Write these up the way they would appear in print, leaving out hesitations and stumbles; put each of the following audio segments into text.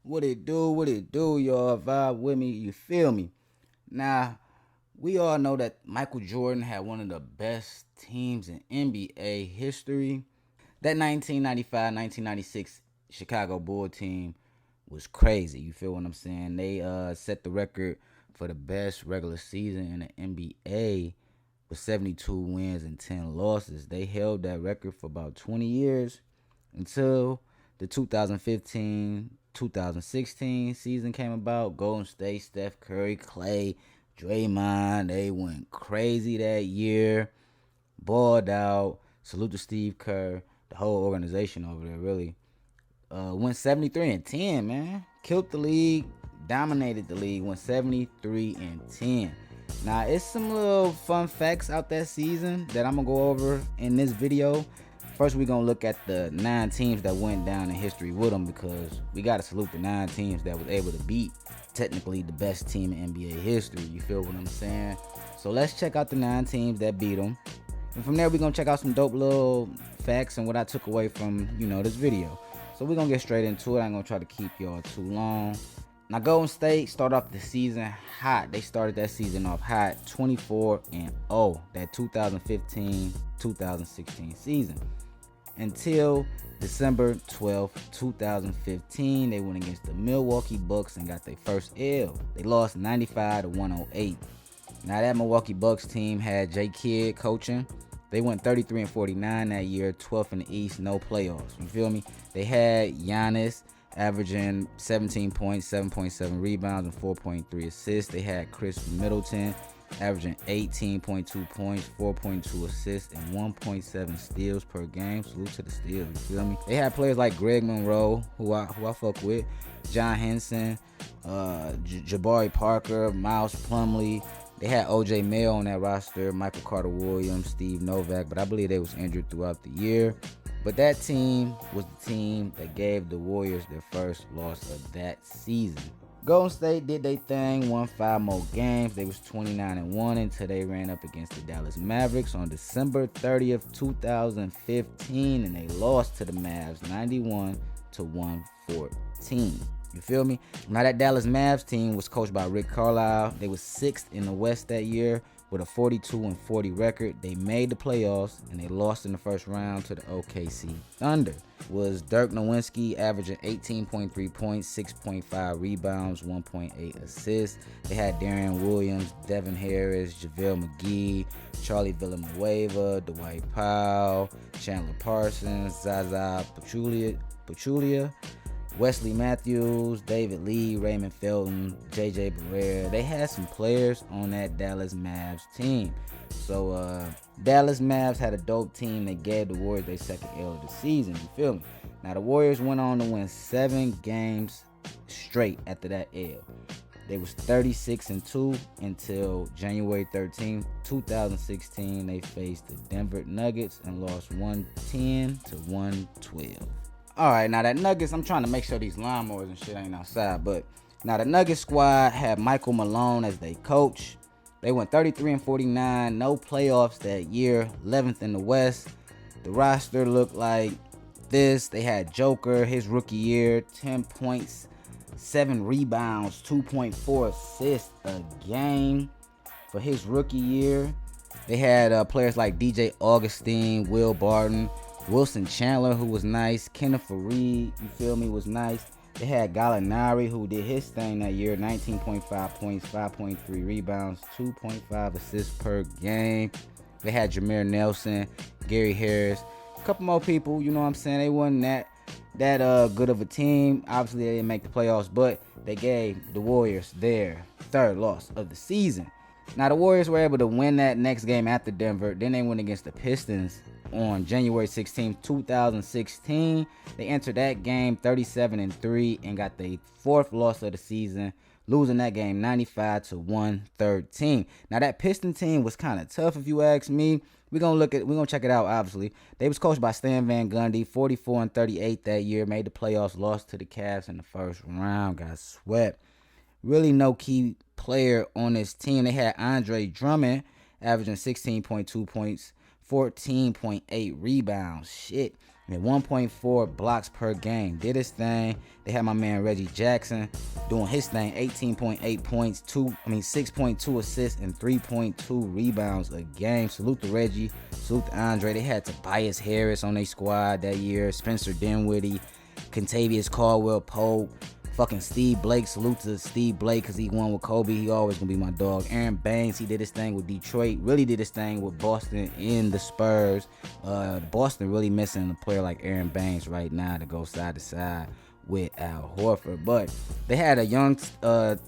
What it do, y'all? Vibe with me, you feel me? Now, we all know that Michael Jordan had one of the best teams in NBA history. That 1995-1996 Chicago Bull team was crazy. You feel what I'm saying? They set the record for the best regular season in the NBA with 72 wins and 10 losses. They held that record for about 20 years until the 2015-2016 season came about. Golden State, Steph Curry, Klay, Draymond, they went crazy that year. Balled out. Salute to Steve Kerr, the whole organization over there, really. Went 73-10, man. Killed the league, dominated the league, went 73-10. Now, it's some little fun facts out that season that I'm going to go over in this video. First, we're going to look at the 9 teams that went down in history with them, because we got to salute the 9 teams that was able to beat technically the best team in NBA history. You feel what I'm saying? So let's check out the 9 teams that beat them. And from there, we're going to check out some dope little facts and what I took away from, this video. So we're going to get straight into it. I ain't going to try to keep y'all too long. Now, Golden State started off the season hot. They started that season off hot, 24-0, that 2015-2016 season. Until December 12th, 2015, they went against the Milwaukee Bucks and got their first L. They lost 95-108. Now, that Milwaukee Bucks team had J. Kidd coaching. They went 33-49 that year, 12th in the East, no playoffs. You feel me? They had Giannis averaging 17 points, 7.7 rebounds, and 4.3 assists. They had Chris Middleton averaging 18.2 points, 4.2 assists, and 1.7 steals per game. Salute to the steals, you feel me? They had players like Greg Monroe, who I fuck with, John Henson, Jabari Parker, Miles Plumlee. They had O.J. Mayo on that roster, Michael Carter-Williams, Steve Novak, but I believe they was injured throughout the year. But that team was the team that gave the Warriors their first loss of that season. Golden State did their thing, won 5 more games. They was 29-1 until they ran up against the Dallas Mavericks on December 30th, 2015, and they lost to the Mavs 91-114. You feel me? Now, that Dallas Mavs team was coached by Rick Carlisle. They was 6th in the West that year with a 42-40 record. They made the playoffs, and they lost in the first round to the OKC Thunder. Was Dirk Nowitzki averaging 18.3 points, 6.5 rebounds, 1.8 assists. They had Darian Williams, Devin Harris, JaVale McGee, Charlie Villanueva, Dwight Powell, Chandler Parsons, Zaza Pachulia, Wesley Matthews, David Lee, Raymond Felton, J.J. Barrera. They had some players on that Dallas Mavs team. So, Dallas Mavs had a dope team. They gave the Warriors their second L of the season. You feel me? Now, the Warriors went on to win 7 games straight after that L. They was 36-2 until January 13th, 2016. They faced the Denver Nuggets and lost 110-112. All right, now that Nuggets, I'm trying to make sure these lawnmowers and shit ain't outside, but now the Nuggets squad had Michael Malone as their coach. They went 33-49, no playoffs that year, 11th in the West. The roster looked like this. They had Joker, his rookie year, 10 points, 7 rebounds, 2.4 assists a game for his rookie year. They had players like DJ Augustine, Will Barton, Wilson Chandler, who was nice. Kenneth Faried, you feel me, was nice. They had Gallinari, who did his thing that year, 19.5 points, 5.3 rebounds, 2.5 assists per game. They had Jameer Nelson, Gary Harris, a couple more people, you know what I'm saying? They wasn't that good of a team. Obviously, they didn't make the playoffs, but they gave the Warriors their 3rd loss of the season. Now, the Warriors were able to win that next game after Denver. Then they went against the Pistons on January 16, 2016. They entered that game 37-3 and got their 4th loss of the season, losing that game 95-113. Now, that Piston team was kind of tough, if you ask me. We're gonna check it out, obviously. They was coached by Stan Van Gundy, 44-38 that year, made the playoffs, lost to the Cavs in the first round, got swept. Really no key player on this team. They had Andre Drummond averaging 16.2 points, 14.8 rebounds. Shit. and 1.4 blocks per game. Did his thing. They had my man Reggie Jackson doing his thing. 18.8 points, 6.2 assists, and 3.2 rebounds a game. Salute to Reggie. Salute to Andre. They had Tobias Harris on their squad that year. Spencer Dinwiddie, Kentavious Caldwell-Pope. Fucking Steve Blake. Salute to Steve Blake because he won with Kobe. He always gonna be my dog. Aaron Baines, he did his thing with Detroit. Really did his thing with Boston in the Spurs. Boston really missing a player like Aaron Baines right now to go side to side with Al Horford. But they had a young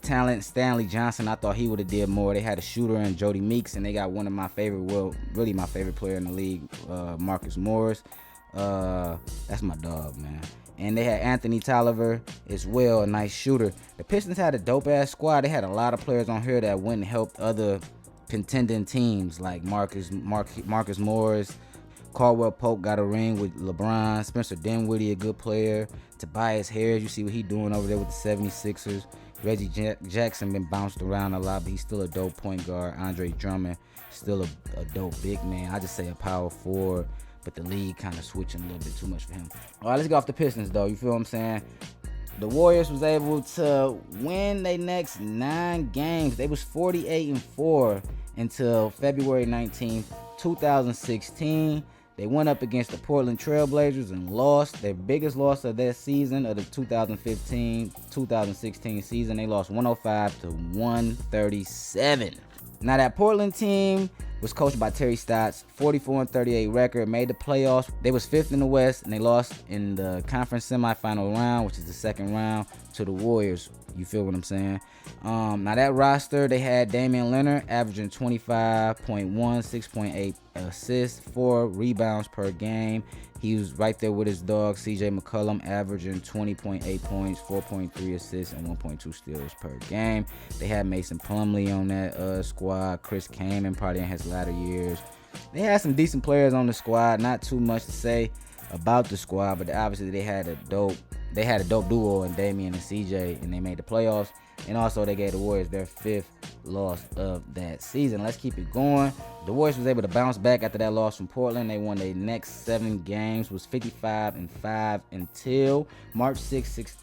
talent, Stanley Johnson. I thought he would have did more. They had a shooter in Jody Meeks, and they got one of my favorite, really my favorite player in the league, Marcus Morris. That's my dog, man. And they had Anthony Tolliver as well, a nice shooter. The Pistons had a dope-ass squad. They had a lot of players on here that went and helped other contending teams like Marcus Morris. Caldwell-Pope got a ring with LeBron. Spencer Dinwiddie, a good player. Tobias Harris, you see what he doing over there with the 76ers. Reggie Jackson been bounced around a lot, but he's still a dope point guard. Andre Drummond, still a dope big man. I just say a power forward. But the league kind of switching a little bit too much for him. All right, let's go off the Pistons, though. You feel what I'm saying? The Warriors was able to win their next 9 games. They was 48-4 until February 19th, 2016. They went up against the Portland Trailblazers and lost. Their biggest loss of their season, of the 2015-2016 season. They lost 105-137. Now, that Portland team was coached by Terry Stotts, 44-38 record, made the playoffs. They was 5th in the West, and they lost in the conference semifinal round, which is the second round, to the Warriors. You feel what I'm saying? Now that roster, they had Damian Lillard averaging 25.1, 6.8 assists, 4 rebounds per game. He was right there with his dog, CJ McCollum, averaging 20.8 points, 4.3 assists, and 1.2 steals per game. They had Mason Plumlee on that squad. Chris Kaman probably in his latter years. They had some decent players on the squad. Not too much to say about the squad, but obviously they had a dope duo in Damian and CJ, and they made the playoffs. And also they gave the Warriors their 5th loss of that season. Let's keep it going. The Warriors was able to bounce back after that loss from Portland. They won their next 7 games, was 55-5 until March 6,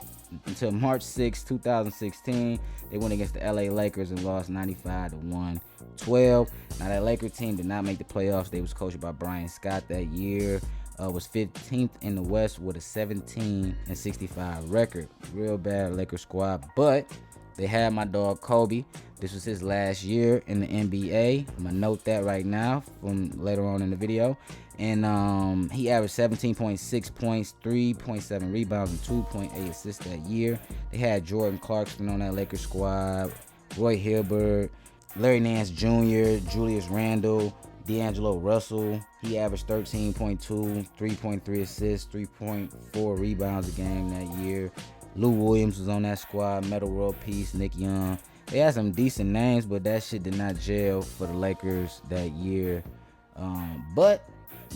2016. They went against the LA Lakers and lost 95-112. Now that Laker team did not make the playoffs. They was coached by Brian Scott that year. Was 15th in the West with a 17-65 record. Real bad Lakers squad, but they had my dog Kobe. This was his last year in the NBA. I'm gonna note that right now from later on in the video. And he averaged 17.6 points, 3.7 rebounds, and 2.8 assists that year. They had Jordan Clarkson on that Lakers squad, Roy Hibbert, Larry Nance Jr., Julius Randle, D'Angelo Russell. He averaged 13.2, 3.3 assists, 3.4 rebounds a game that year. Lou Williams was on that squad, Metal World Peace, Nick Young. They had some decent names, but that shit did not gel for the Lakers that year. But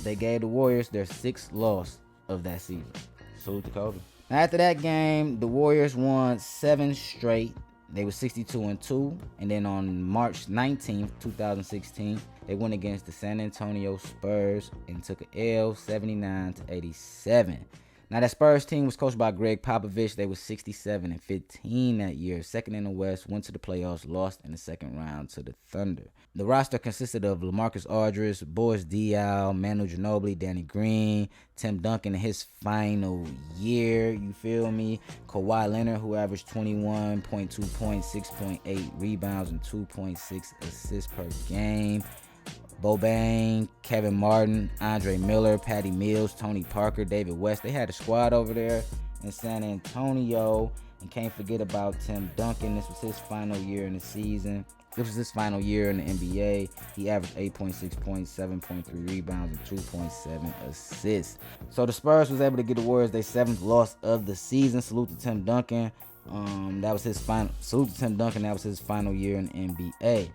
they gave the Warriors their 6th loss of that season. Salute to Kobe. Now, after that game, the Warriors won 7 straight. They were 62-2. And then on March 19th, 2016, they went against the San Antonio Spurs and took an L, 79-87. Now, that Spurs team was coached by Greg Popovich. They were 67-15 that year. 2nd in the West, went to the playoffs, lost in the second round to the Thunder. The roster consisted of LaMarcus Aldridge, Boris Diaw, Manu Ginobili, Danny Green, Tim Duncan in his final year, you feel me? Kawhi Leonard, who averaged 21.2 points, 6.8 rebounds, and 2.6 assists per game. Boban, Kevin Martin, Andre Miller, Patty Mills, Tony Parker, David West. They had a squad over there in San Antonio. And can't forget about Tim Duncan. This was his final year in the season. This was his final year in the NBA. He averaged 8.6 points, 7.3 rebounds, and 2.7 assists. So the Spurs was able to get the Warriors their 7th loss of the season. Salute to Tim Duncan. That was his final. Salute to Tim Duncan. That was his final year in the NBA.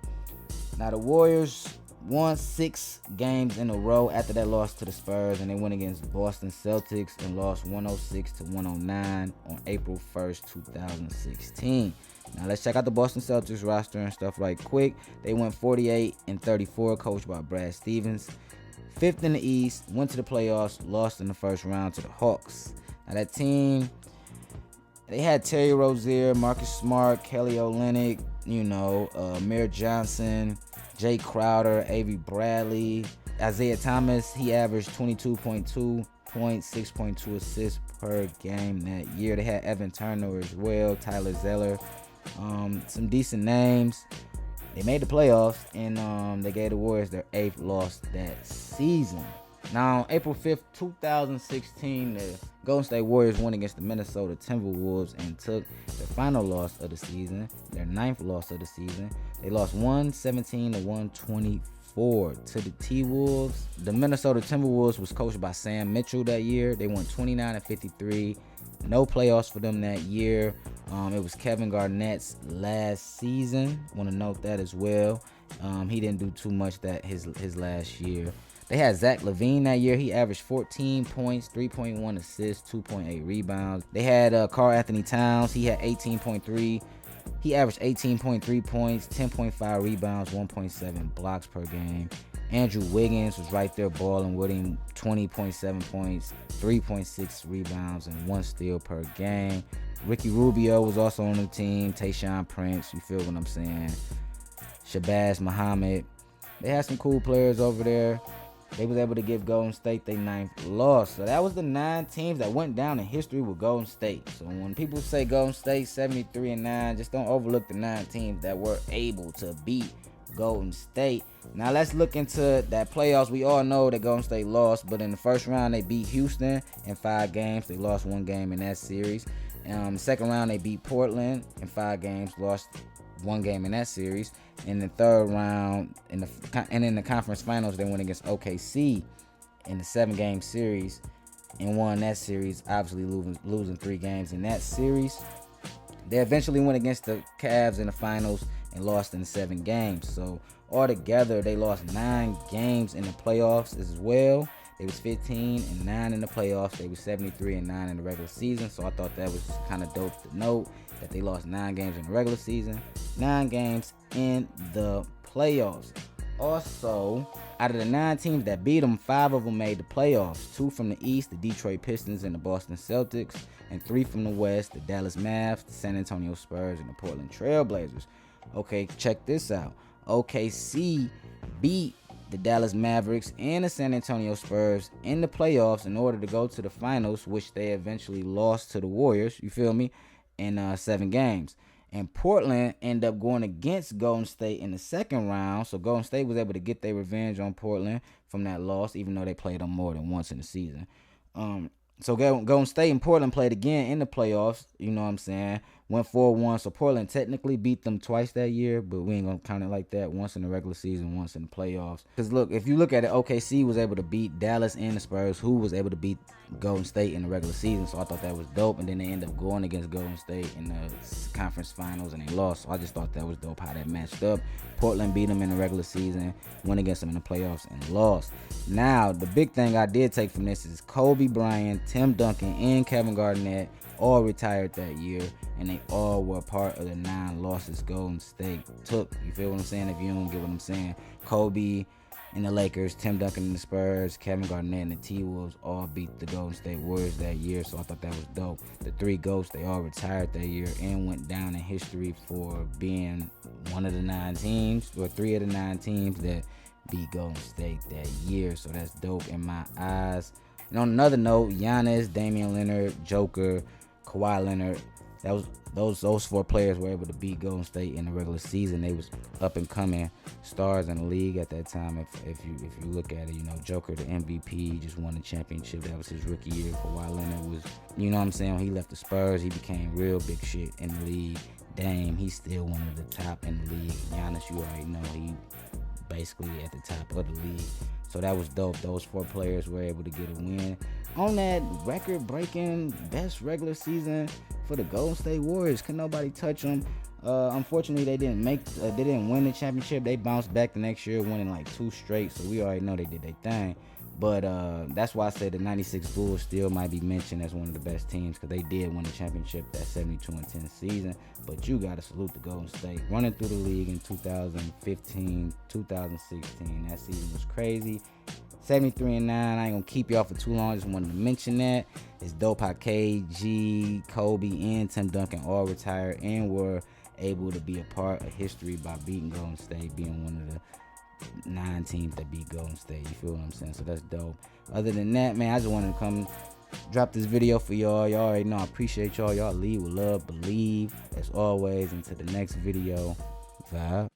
Now the Warriors won 6 games in a row after that loss to the Spurs, and they went against Boston Celtics and lost 106-109 on April 1st, 2016. Now let's check out the Boston Celtics roster and stuff right quick. They went 48-34, coached by Brad Stevens. 5th in the East, went to the playoffs, lost in the first round to the Hawks. Now that team, they had Terry Rozier, Marcus Smart, Kelly Olynyk, Amir Johnson, Jay Crowder, Avery Bradley, Isaiah Thomas. He averaged 22.2 points, 6.2 assists per game that year. They had Evan Turner as well, Tyler Zeller, some decent names. They made the playoffs, and they gave the Warriors their 8th loss that season. Now, on April 5th, 2016, the Golden State Warriors won against the Minnesota Timberwolves and took their final loss of the season, their 9th loss of the season. They lost 117 to 124 to the T-Wolves. The Minnesota Timberwolves was coached by Sam Mitchell that year. They won 29-53. No playoffs for them that year. It was Kevin Garnett's last season. Want to note that as well. He didn't do too much his last year. They had Zach LaVine that year. He averaged 14 points, 3.1 assists, 2.8 rebounds. They had Karl-Anthony Towns. He had 18.3. He averaged 18.3 points, 10.5 rebounds, 1.7 blocks per game. Andrew Wiggins was right there balling with him, 20.7 points, 3.6 rebounds, and 1 steal per game. Ricky Rubio was also on the team. Tayshaun Prince, you feel what I'm saying? Shabazz Muhammad. They had some cool players over there. They was able to give Golden State their 9th loss. So that was the 9 teams that went down in history with Golden State. So when people say Golden State 73-9, just don't overlook the 9 teams that were able to beat Golden State. Now let's look into that playoffs. We all know that Golden State lost, but in the first round they beat Houston in 5 games. They lost 1 game in that series. The second round they beat Portland in 5 games, lost 1 game in that series. In the third round, in the conference finals, they went against OKC in the 7-game series and won that series, obviously losing 3 games in that series. They eventually went against the Cavs in the finals and lost in 7 games. So altogether, they lost 9 games in the playoffs as well. They was 15-9 in the playoffs. They was 73-9 in the regular season. So I thought that was kind of dope to note that they lost 9 games in the regular season, 9 games in the playoffs. Also, out of the 9 teams that beat them, 5 of them made the playoffs. 2 from the East, the Detroit Pistons and the Boston Celtics, and 3 from the West, the Dallas Mavs, the San Antonio Spurs, and the Portland Trail Blazers. Okay, check this out. OKC beat the Dallas Mavericks and the San Antonio Spurs in the playoffs in order to go to the finals, which they eventually lost to the Warriors, you feel me, in 7 games. And Portland ended up going against Golden State in the second round, so Golden State was able to get their revenge on Portland from that loss, even though they played them more than once in the season. So Golden State and Portland played again in the playoffs, you know what I'm saying, went 4-1, so Portland technically beat them twice that year, but we ain't going to count it like that, once in the regular season, once in the playoffs. Because look, if you look at it, OKC was able to beat Dallas and the Spurs, who was able to beat Golden State in the regular season, so I thought that was dope, and then they ended up going against Golden State in the conference finals, and they lost, so I just thought that was dope how that matched up. Portland beat them in the regular season, went against them in the playoffs, and lost. Now, the big thing I did take from this is Kobe Bryant, Tim Duncan, and Kevin Garnett all retired that year, and they all were part of the 9 losses Golden State took. You feel what I'm saying? If you don't get what I'm saying, Kobe and the Lakers, Tim Duncan and the Spurs, Kevin Garnett and the T-Wolves all beat the Golden State Warriors that year, so I thought that was dope. The 3 GOATs, they all retired that year and went down in history for being one of the 9 teams, or 3 of the 9 teams that beat Golden State that year, so that's dope in my eyes. And on another note, Giannis, Damian Lillard, Joker, Kawhi Leonard, those 4 players were able to beat Golden State in the regular season. They was up and coming stars in the league at that time. If you look at it, you know, Joker, the MVP, just won the championship. That was his rookie year. Kawhi Leonard was, you know what I'm saying, when he left the Spurs, he became real big shit in the league. Dame, he's still one of the top in the league. Giannis, you already know, he basically at the top of the league. So that was dope. Those 4 players were able to get a win on that record-breaking best regular season for the Golden State Warriors. Could nobody touch them. Unfortunately, they didn't win the championship. They bounced back the next year, winning like 2 straight. So we already know they did their thing. But that's why I say the 96 Bulls still might be mentioned as one of the best teams, because they did win the championship that 72-10 season. But you got to salute the Golden State. Running through the league in 2015, 2016. That season was crazy. 73 and 9. I ain't gonna keep y'all for too long. Just wanted to mention that. It's dope how KG, Kobe, and Tim Duncan all retired and were able to be a part of history by beating Golden State, being one of the 9 teams that beat Golden State. You feel what I'm saying? So that's dope. Other than that, man, I just wanted to come drop this video for y'all. Y'all already know I appreciate y'all. Y'all lead with love, believe, as always. Until the next video, vibe.